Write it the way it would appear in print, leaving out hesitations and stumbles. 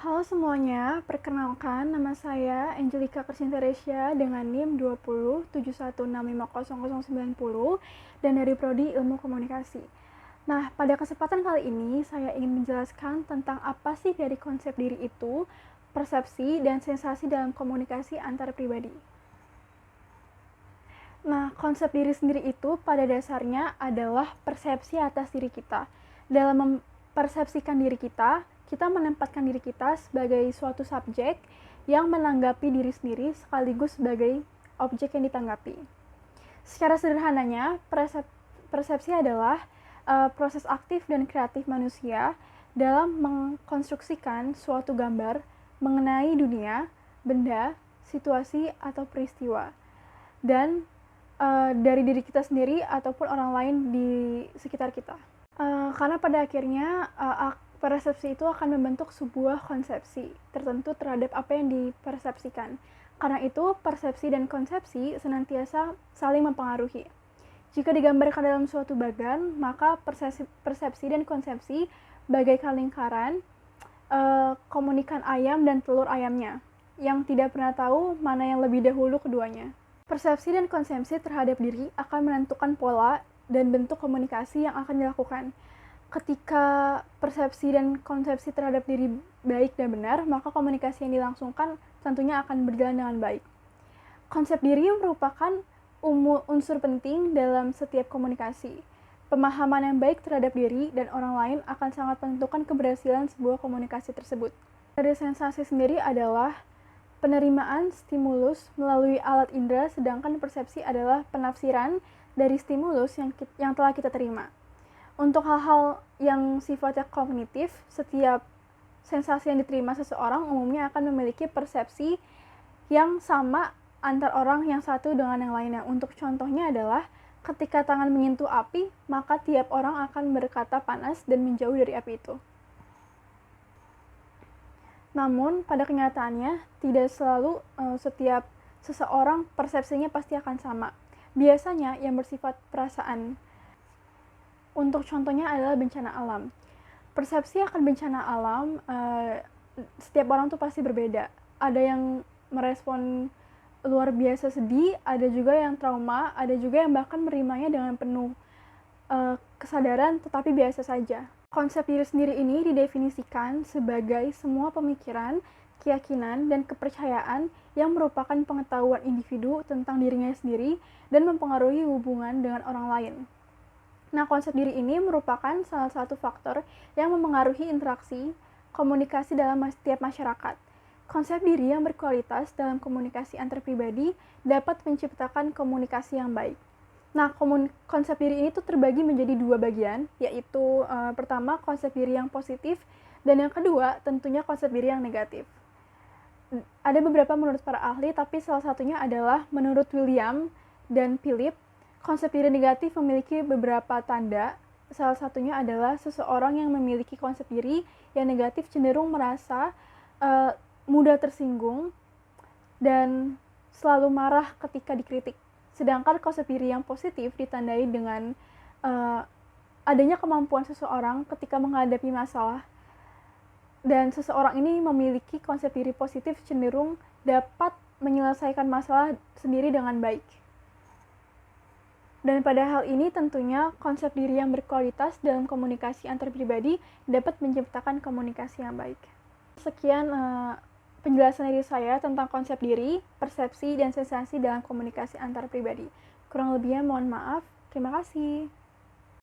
Halo semuanya, perkenalkan nama saya Angelika Kristintaresya dengan NIM 2071650090 dan dari Prodi Ilmu Komunikasi. Nah, pada kesempatan kali ini saya ingin menjelaskan tentang apa sih dari konsep diri itu, persepsi, dan sensasi dalam komunikasi antar pribadi. Nah, konsep diri sendiri itu pada dasarnya adalah persepsi atas diri kita. Dalam mempersepsikan diri kita menempatkan diri kita sebagai suatu subjek yang menanggapi diri sendiri sekaligus sebagai objek yang ditanggapi. Secara sederhananya, persepsi adalah proses aktif dan kreatif manusia dalam mengkonstruksikan suatu gambar mengenai dunia, benda, situasi, atau peristiwa. Dan dari diri kita sendiri ataupun orang lain di sekitar kita. Karena pada akhirnya persepsi itu akan membentuk sebuah konsepsi tertentu terhadap apa yang dipersepsikan. Karena itu, persepsi dan konsepsi senantiasa saling mempengaruhi. Jika digambarkan dalam suatu bagan, maka persepsi dan konsepsi bagaikan lingkaran komunikan ayam dan telur ayamnya, yang tidak pernah tahu mana yang lebih dahulu keduanya. Persepsi dan konsepsi terhadap diri akan menentukan pola dan bentuk komunikasi yang akan dilakukan. Ketika persepsi dan konsepsi terhadap diri baik dan benar, maka komunikasi yang dilangsungkan tentunya akan berjalan dengan baik. Konsep diri merupakan unsur penting dalam setiap komunikasi. Pemahaman yang baik terhadap diri dan orang lain akan sangat menentukan keberhasilan sebuah komunikasi tersebut. Dari sensasi sendiri adalah penerimaan stimulus melalui alat indera, sedangkan persepsi adalah penafsiran dari stimulus yang telah kita terima. Untuk hal-hal yang sifatnya kognitif, setiap sensasi yang diterima seseorang umumnya akan memiliki persepsi yang sama antar orang yang satu dengan yang lainnya. Untuk contohnya adalah ketika tangan menyentuh api, maka tiap orang akan berkata panas dan menjauh dari api itu. Namun, pada kenyataannya, tidak selalu setiap seseorang persepsinya pasti akan sama. Biasanya yang bersifat perasaan. Untuk contohnya adalah bencana alam. Persepsi akan bencana alam, setiap orang tuh pasti berbeda. Ada yang merespon luar biasa sedih, ada juga yang trauma, ada juga yang bahkan menerimanya dengan penuh kesadaran, tetapi biasa saja. Konsep diri sendiri ini didefinisikan sebagai semua pemikiran, keyakinan, dan kepercayaan yang merupakan pengetahuan individu tentang dirinya sendiri dan mempengaruhi hubungan dengan orang lain. Nah, konsep diri ini merupakan salah satu faktor yang memengaruhi interaksi komunikasi dalam setiap masyarakat. Konsep diri yang berkualitas dalam komunikasi antar pribadi dapat menciptakan komunikasi yang baik. Nah, konsep diri ini tuh terbagi menjadi dua bagian, yaitu pertama konsep diri yang positif, dan yang kedua tentunya konsep diri yang negatif. Ada beberapa menurut para ahli, tapi salah satunya adalah menurut William dan Philip, konsep diri negatif memiliki beberapa tanda. Salah satunya adalah seseorang yang memiliki konsep diri yang negatif cenderung merasa mudah tersinggung dan selalu marah ketika dikritik. Sedangkan konsep diri yang positif ditandai dengan adanya kemampuan seseorang ketika menghadapi masalah. Dan seseorang ini memiliki konsep diri positif cenderung dapat menyelesaikan masalah sendiri dengan baik. Dan pada hal ini tentunya konsep diri yang berkualitas dalam komunikasi antar pribadi dapat menciptakan komunikasi yang baik. Sekian penjelasan dari saya tentang konsep diri, persepsi, dan sensasi dalam komunikasi antar pribadi. Kurang lebihnya mohon maaf. Terima kasih.